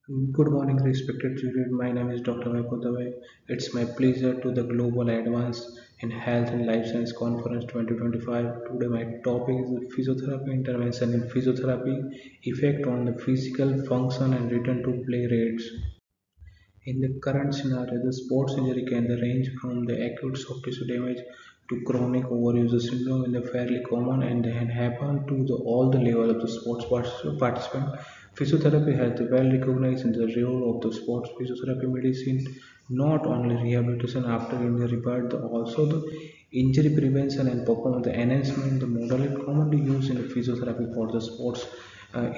Good morning, respected children. My name is Dr. Vaibhav. It's my pleasure to the Global Advance in Health and Life Science Conference 2025. Today, my topic is physiotherapy intervention in physiotherapy, effect on the physical function and return to play rates. In the current scenario, the sports injury can range from the acute soft tissue damage to chronic overuse syndrome in the fairly common and can happen to all the level of the sports participant. Physiotherapy has well recognized in the role of the sports physiotherapy medicine, not only rehabilitation after injury but also the injury prevention and performance the enhancement. The modality commonly used in the physiotherapy for the sports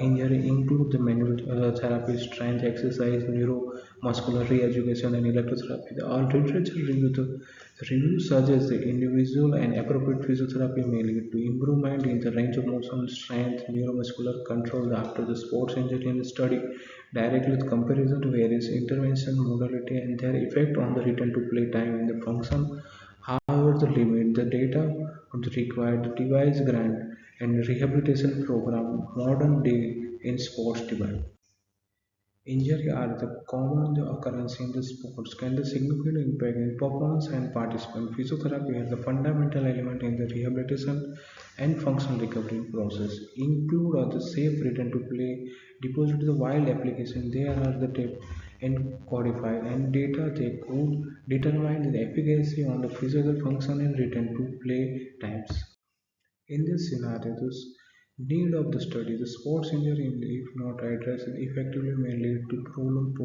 injury include the manual therapy, strength exercise, neuromuscular re-education, and electrotherapy. The all literature review suggests the individual and appropriate physiotherapy may lead to improvement in the range of motion, strength, neuromuscular control after the sports injury and study directly with comparison to various intervention modality and their effect on the return to play time and the function. However, the limit the data of the required device grant and rehabilitation program modern day in sports device. Injury are the common occurrence in the sports can the significant impact in performance and participant. Physiotherapy is the fundamental element in the rehabilitation and functional recovery process. Include the safe return to play, deposit the wild application. There are the tip and codified and data they could determine the efficacy on the physical function and return to play times. In this scenario, the need of the study, the sports injury, if not addressed effectively, may lead to prolonged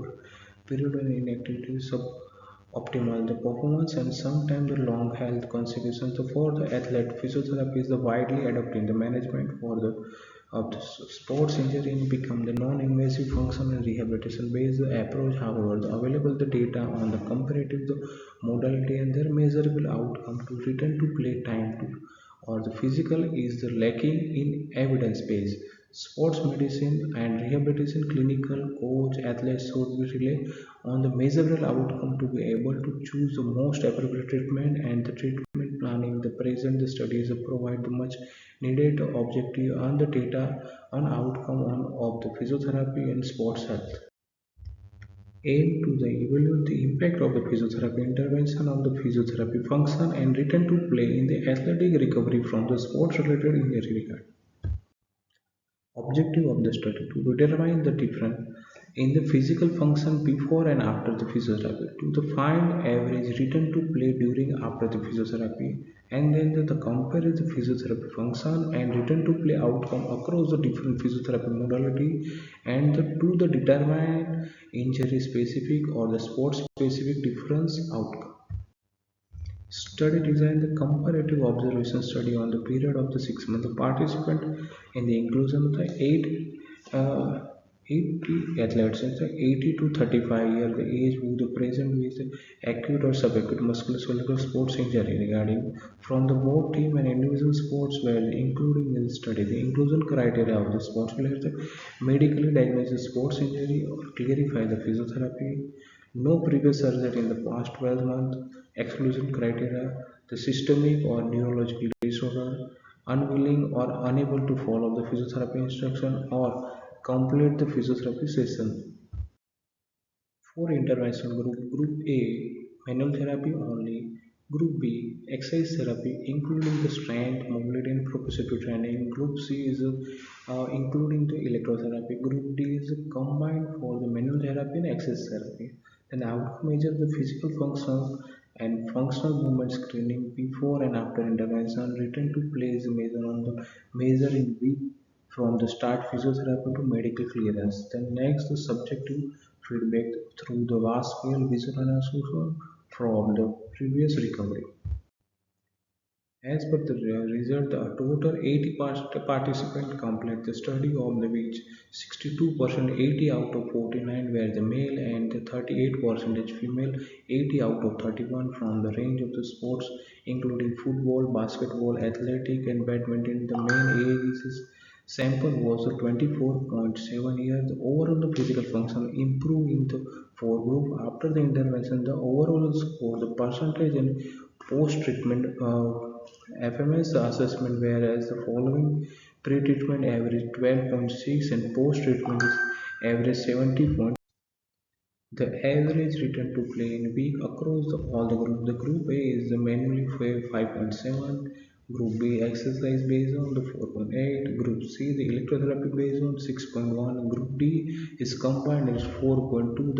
period of inactivity, suboptimal the performance, and sometimes the long health consequences. So for the athlete, physiotherapy is the widely adopted in the management for the of the sports injury and become the non-invasive functional rehabilitation based approach. However, the available the data on the comparative the modality and their measurable outcome to return to play time to or the physical is the lacking in evidence base. Sports medicine and rehabilitation clinical coach athletes should be rely on the measurable outcome to be able to choose the most appropriate treatment and the treatment planning. The present the studies provide the much needed objective on the data on outcome on of the physiotherapy and sports health aim to the evaluate the impact of the physiotherapy intervention on the physiotherapy function and return to play in the athletic recovery from the sports related injury. Objective of the study to determine the difference in the physical function before and after the physiotherapy to the find average return to play during after the physiotherapy and then the compare the physiotherapy function and return to play outcome across the different physiotherapy modality and to the determine injury specific or the sport specific difference outcome. Study designed the comparative observation study on the period of the 6 months. The participant in the inclusion of the 80 athletes, the 80 to 35 year the age who the present with acute or subacute musculoskeletal sports injury regarding from the both team and individual sports were including in the study. The inclusion criteria of the sports players, the medically diagnosed sports injury or clarify the physiotherapy no previous surgery in the past 12 months, exclusion criteria, the systemic or neurological disorder, unwilling or unable to follow the physiotherapy instruction or complete the physiotherapy session. For intervention group A, manual therapy only. Group B, exercise therapy, including the strength, mobility, and proprioceptive training. Group C is including the electrotherapy. Group D is combined for the manual therapy and exercise therapy. Then outcome measure the physical function and functional movement screening before and after intervention. Return to play is measure on the measure in week from the start physiotherapy to medical clearance. Then next the subjective feedback through the vast scale visual analysis from the previous recovery. As per the result, a total 80 participants complete the study of the which 62% 80 out of 49 were the male and the 38% female 80 out of 31 from the range of the sports including football, basketball, athletic and badminton. The main age is sample was 24.7 years. The overall the physical function improved in the four group after the intervention. The overall score, the percentage in post-treatment FMS assessment, whereas the following pre-treatment average 12.6 and post-treatment is average 70. The average return to play in a week across all the group. The group A is the manually 5.7, group B exercise based on the 4.8, group C the electrotherapy based on 6.1, group D is combined is 4.2.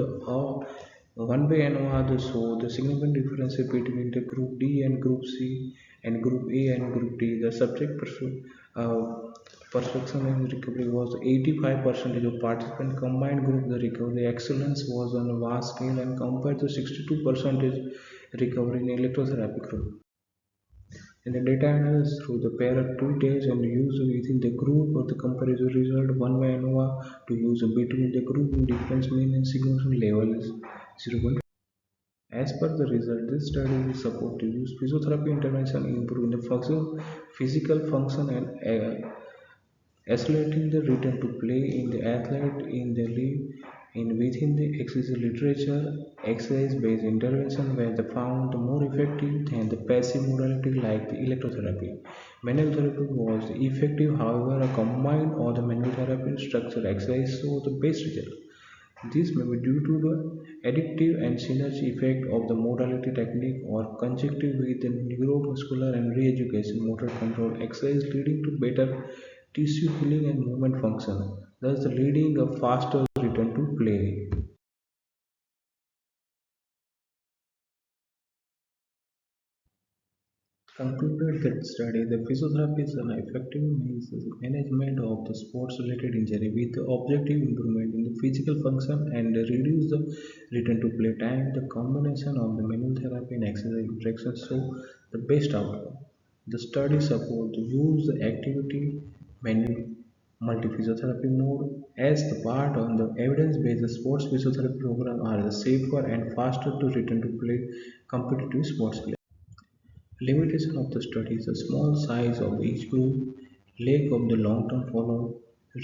The one way and other. So the significant difference between the group D and group C and group A and group D. The subject perception and recovery was 85% of participant combined group. The recovery excellence was on a vast scale and compared to 62% recovery in electrotherapy group. And the data analysis through the pair of two days and use within the group of the comparison result one by ANOVA to use between the group in difference mean and significant level is 0. As per the result, this study is support to use physiotherapy intervention improving the physical function and accelerating the return to play in the athlete in the league. In within the exercise literature, exercise-based intervention were the found more effective than the passive modality like the electrotherapy. Manual therapy was effective, however, a combined or the manual therapy structured exercise saw the best result. This may be due to the additive and synergy effect of the modality technique or conjunctive with the neuromuscular and re-education motor control exercise leading to better tissue healing and movement function, thus leading a faster return to play. Concluded that study, the physiotherapy is an effective means management of the sports-related injury with the objective improvement in the physical function and reduce the return to play time. The combination of the manual therapy and exercise interactions show the best outcome. The study support the use the activity manual multi-physiotherapy mode as the part of the evidence-based sports physiotherapy program are the safer and faster to return to play competitive sports play. Limitation of the study is the small size of each group, lack of the long-term follow-up,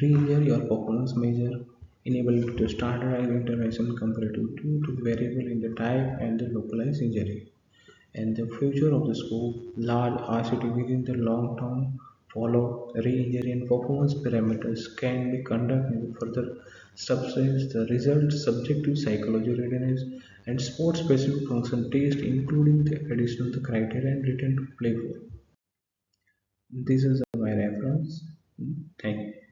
re-injury or performance measure, inability to standardize intervention compared to variable in the type and the localized injury. And the future of the scope, large RCT within the long-term follow re-injury and performance parameters can be conducted in further substance the results subject to psychology readiness and sport specific function test including the additional the criteria and return to play for. This is my reference. Thank you.